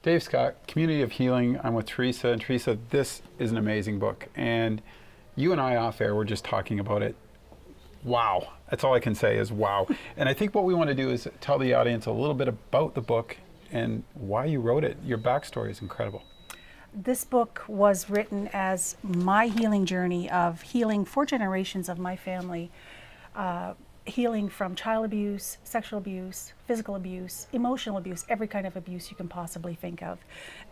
Dave Scott, Community of Healing. I'm with Teresa. And Teresa, this is an amazing book. And you and I off air were just talking about it. Wow. That's all I can say is wow. And I think what we want to do is tell the audience a little bit about the book and why you wrote it. Your backstory is incredible. This book was written as my healing journey of healing 4 generations of my family, healing from child abuse, sexual abuse, physical abuse, emotional abuse, every kind of abuse you can possibly think of.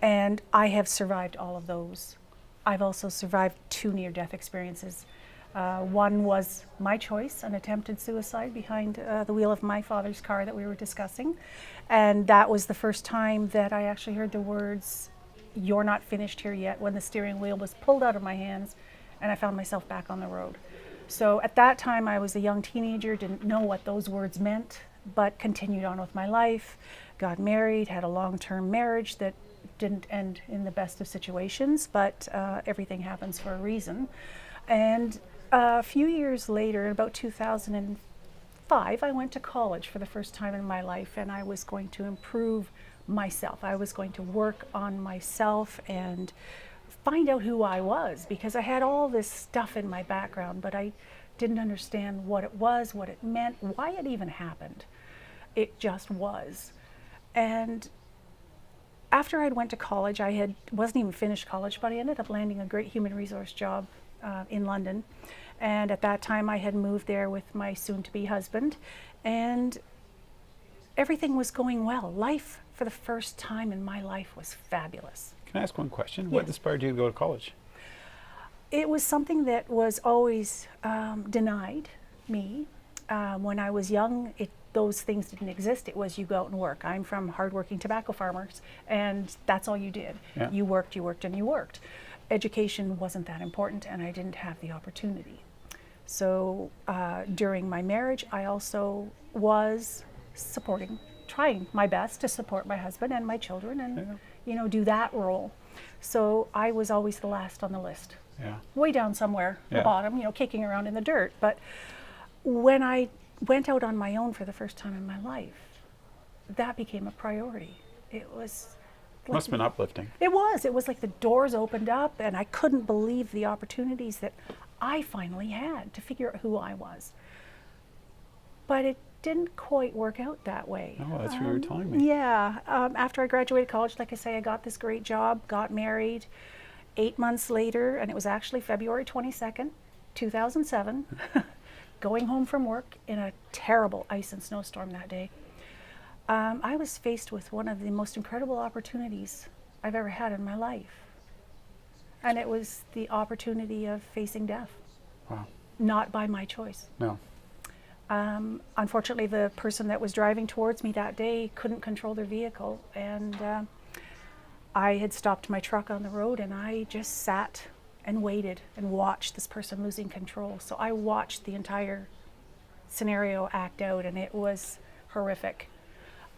And I have survived all of those. I've also survived 2 near-death experiences. One was my choice, an attempted suicide behind the wheel of my father's car that we were discussing. And that was the first time that I actually heard the words, "You're not finished here yet," when the steering wheel was pulled out of my hands and I found myself back on the road. So at that time I was a young teenager, didn't know what those words meant, but continued on with my life, got married, had a long-term marriage that didn't end in the best of situations, but everything happens for a reason. And a few years later, about 2005, I went to college for the first time in my life, and I was going to improve myself. I was going to work on myself and find out who I was, because I had all this stuff in my background, but I didn't understand what it was, what it meant, why it even happened. It just was. And after I went to college, wasn't even finished college, but I ended up landing a great human resource job in London. And at that time I had moved there with my soon-to-be husband, and everything was going well. Life, for the first time in my life, was fabulous. Can I ask one question? Yes. What inspired you to go to college? It was something that was always denied me. When I was young, those things didn't exist. It was you go out and work. I'm from hardworking tobacco farmers, and that's all you did. Yeah. You worked, and you worked. Education wasn't that important, and I didn't have the opportunity. So during my marriage, I also was trying my best to support my husband and my children and, do that role. So I was always the last on the list. Yeah. Way down somewhere, the bottom, kicking around in the dirt. But when I went out on my own for the first time in my life, that became a priority. It was Must have been uplifting. It was like the doors opened up, and I couldn't believe the opportunities that I finally had to figure out who I was. But it didn't quite work out that way. Oh, that's what you were telling me. Yeah. After I graduated college, like I say, I got this great job, got married. 8 months later, and it was actually February 22nd, 2007, going home from work in a terrible ice and snowstorm that day. I was faced with one of the most incredible opportunities I've ever had in my life. And it was the opportunity of facing death. Wow. Not by my choice. No. Unfortunately, the person that was driving towards me that day couldn't control their vehicle, and I had stopped my truck on the road, and I just sat and waited and watched this person losing control. So I watched the entire scenario act out, and it was horrific.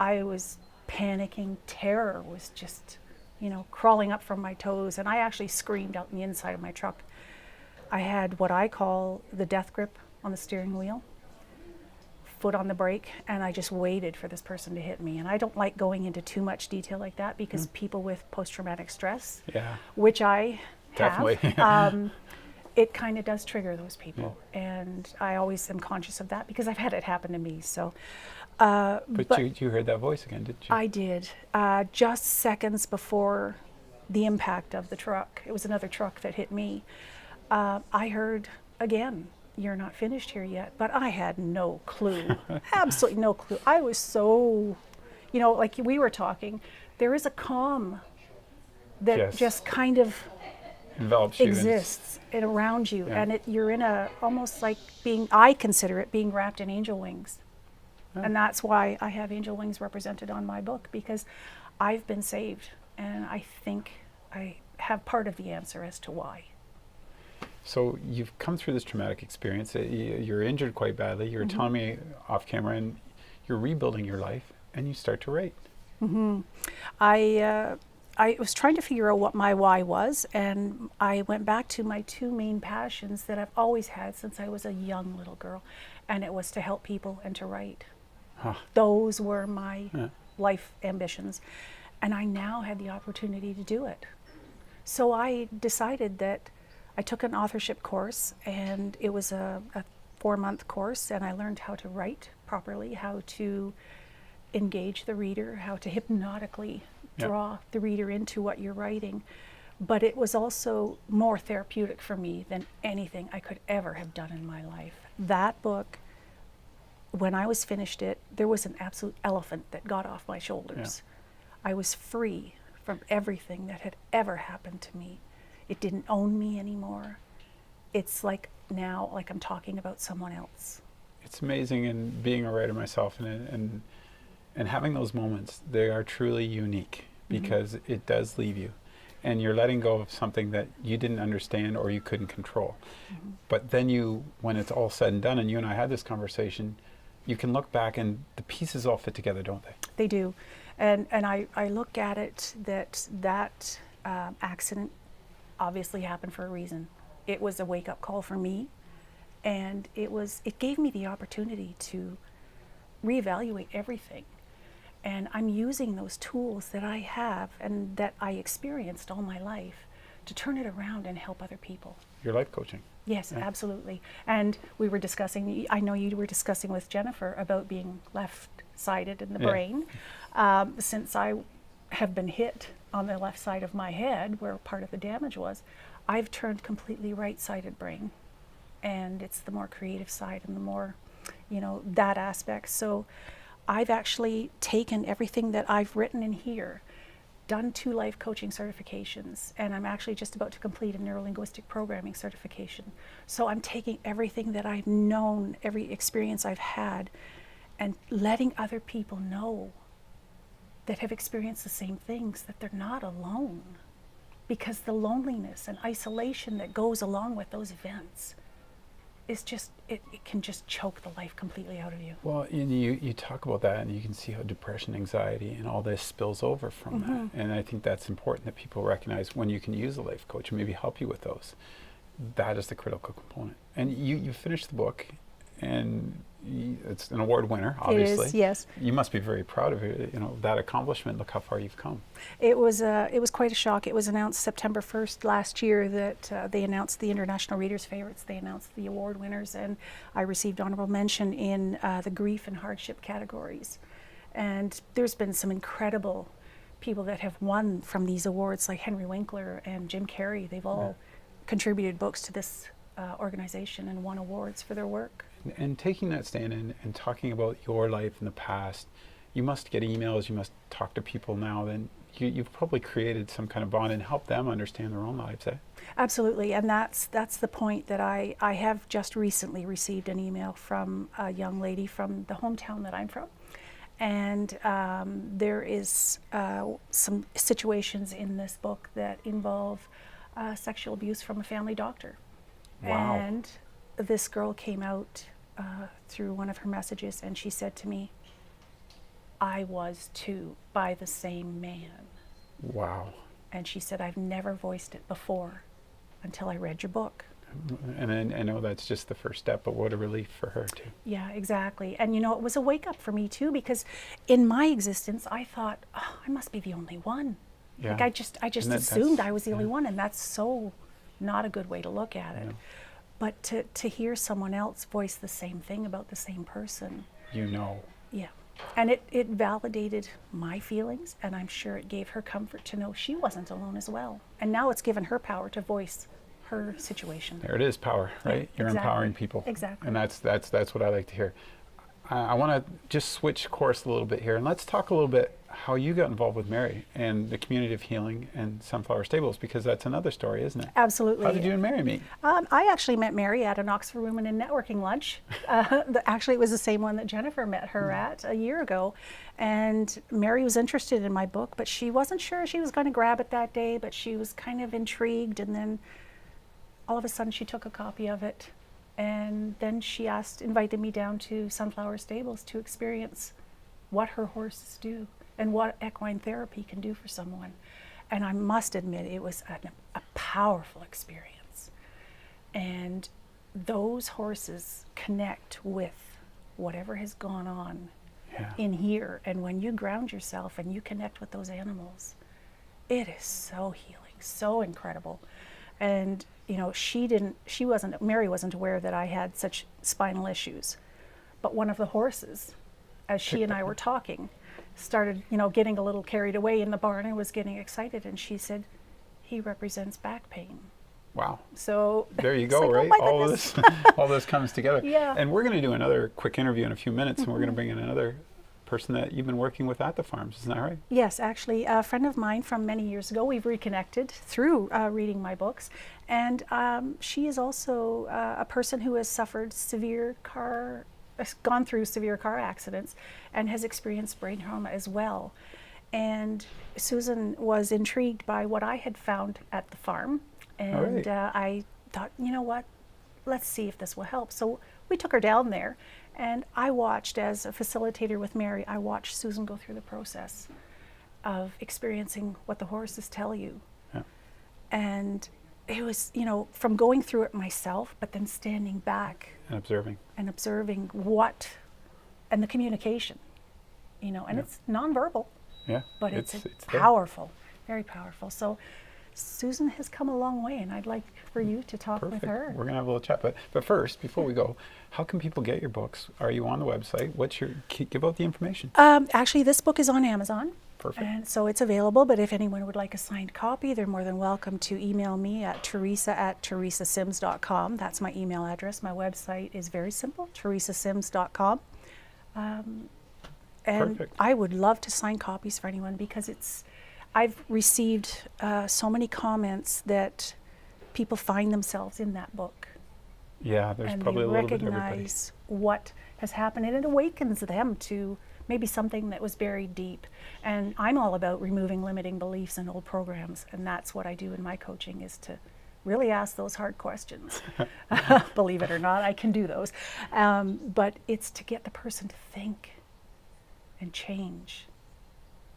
I was panicking. Terror was just, crawling up from my toes, and I actually screamed out in the inside of my truck. I had what I call the death grip on the steering wheel, foot on the brake, and I just waited for this person to hit me. And I don't like going into too much detail like that, because people with post-traumatic stress, which I have, definitely. It kind of does trigger those people. And I always am conscious of that because I've had it happen to me. So, but you heard that voice again, did you? I did. Just seconds before the impact of the truck, it was another truck that hit me, I heard again, "You're not finished here yet." But I had no clue, absolutely no clue. I was so, like we were talking, there is a calm that just kind of envelops you, exists around you, and you're in almost like I consider it being wrapped in angel wings. And that's why I have angel wings represented on my book, because I've been saved, and I think I have part of the answer as to why. So you've come through this traumatic experience. You're injured quite badly. You're telling me off camera, and you're rebuilding your life, and you start to write. I was trying to figure out what my why was, and I went back to my 2 main passions that I've always had since I was a young little girl, and it was to help people and to write. Those were my life ambitions. And I now had the opportunity to do it. So I decided that I took an authorship course, and it was a 4-month course, and I learned how to write properly, how to engage the reader, how to hypnotically draw the reader into what you're writing. But it was also more therapeutic for me than anything I could ever have done in my life. That book, when I was finished it, there was an absolute elephant that got off my shoulders. I was free from everything that had ever happened to me. It didn't own me anymore. It's like now, like I'm talking about someone else. It's amazing, and being a writer myself, and having those moments, they are truly unique, because it does leave you, and you're letting go of something that you didn't understand or you couldn't control. But then you, when it's all said and done, and you and I had this conversation, you can look back and the pieces all fit together, don't they? They do. And I look at it that accident obviously happened for a reason. It was a wake-up call for me, and it gave me the opportunity to reevaluate everything. And I'm using those tools that I have and that I experienced all my life to turn it around and help other people. Your life coaching. Yes, absolutely. And we were discussing, I know you were discussing with Jennifer about being left-sided in the brain. Since I have been hit on the left side of my head, where part of the damage was, I've turned completely right-sided brain. And it's the more creative side and the more, that aspect. So I've actually taken everything that I've written in here, done 2 life coaching certifications, and I'm actually just about to complete a neurolinguistic programming certification. So I'm taking everything that I've known, every experience I've had, and letting other people know that have experienced the same things that they're not alone. Because the loneliness and isolation that goes along with those events is just, it can just choke the life completely out of you. Well, you talk about that, and you can see how depression, anxiety, and all this spills over from that. And I think that's important that people recognize when you can use a life coach and maybe help you with those. That is the critical component. And you finished the book, and it's an award winner, obviously. It is, yes. You must be very proud of it, that accomplishment. Look how far you've come. It was quite a shock. It was announced September 1st last year that they announced the International Readers' Favorites. They announced the award winners, and I received honorable mention in the grief and hardship categories. And there's been some incredible people that have won from these awards, like Henry Winkler and Jim Carrey. They've all contributed books to this organization and won awards for their work. And taking that stand and talking about your life in the past, you must get emails, you must talk to people now, then you've probably created some kind of bond and helped them understand their own lives, eh? Absolutely, and that's the point that I have just recently received an email from a young lady from the hometown that I'm from. And there is some situations in this book that involve sexual abuse from a family doctor. Wow. And this girl came out through one of her messages, and she said to me, I was too, by the same man. Wow. And she said, I've never voiced it before until I read your book. And I know that's just the first step, but what a relief for her too. Yeah, exactly. And it was a wake up for me too, because in my existence, I thought, I must be the only one. Yeah. Like I just assumed I was the only one, and that's so not a good way to look at it. No. But to hear someone else voice the same thing about the same person. Yeah. And it validated my feelings, and I'm sure it gave her comfort to know she wasn't alone as well. And now it's given her power to voice her situation. There it is, power, right? Yeah, You're exactly. empowering people. Exactly. And that's what I like to hear. I want to just switch course a little bit here, and let's talk a little bit how you got involved with Mary and the community of healing and Sunflower Stables, because that's another story, isn't it? Absolutely. How did you and Mary meet? I actually met Mary at an Oxford Women in Networking lunch. Actually, it was the same one that Jennifer met her at a year ago. And Mary was interested in my book, but she wasn't sure she was going to grab it that day, but she was kind of intrigued. And then all of a sudden she took a copy of it. And then she invited me down to Sunflower Stables to experience what her horses do and what equine therapy can do for someone. And I must admit, it was a powerful experience. And those horses connect with whatever has gone on Yeah. in here. And when you ground yourself and you connect with those animals, it is so healing, so incredible. And Mary wasn't aware that I had such spinal issues. But one of the horses, as she and I were talking, started, getting a little carried away in the barn and was getting excited. And she said, he represents back pain. Wow. So there you it's go, like, right? oh my All goodness. this, all this comes together. Yeah. And we're going to do another quick interview in a few minutes, and we're going to bring in another person that you've been working with at the farms. Isn't that right? Yes, actually, a friend of mine from many years ago. We've reconnected through reading my books, and she is also a person who has gone through severe car accidents, and has experienced brain trauma as well. And Susan was intrigued by what I had found at the farm, and I thought, you know what, let's see if this will help. So we took her down there, and I watched, as a facilitator with Mary, I watched Susan go through the process of experiencing what the horses tell you. Yeah. And it was, from going through it myself, but then standing back And observing. and observing and the communication, and it's nonverbal. Yeah. But it's there. powerful, very powerful. So Susan has come a long way, and I'd like for you to talk Perfect. with her. We're going to have a little chat. But first, before we go, how can people get your books? Are you on the website? Give out the information. Actually, this book is on Amazon. Perfect. And so it's available, but if anyone would like a signed copy, they're more than welcome to email me at teresa@teresasyms.com. That's my email address. My website is very simple, teresasyms.com. And Perfect. I would love to sign copies for anyone, because I've received so many comments that people find themselves in that book. Yeah, there's And probably they a little bit of everybody. recognize what has happened, and it awakens them to maybe something that was buried deep. And I'm all about removing limiting beliefs and old programs, and that's what I do in my coaching, is to really ask those hard questions. Believe it or not, I can do those. But it's to get the person to think and change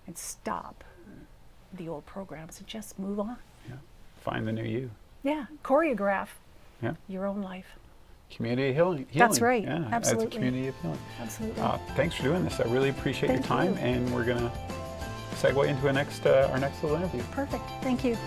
and stop the old programs and just move on. Yeah. Find the new you. Yeah, choreograph Yeah. your own life. Community healing. That's right. Yeah, Absolutely. It's a community of healing. Absolutely. Thanks for doing this. I really appreciate Thank your time, you. and we're going to segue into our next little interview. Perfect. Thank you.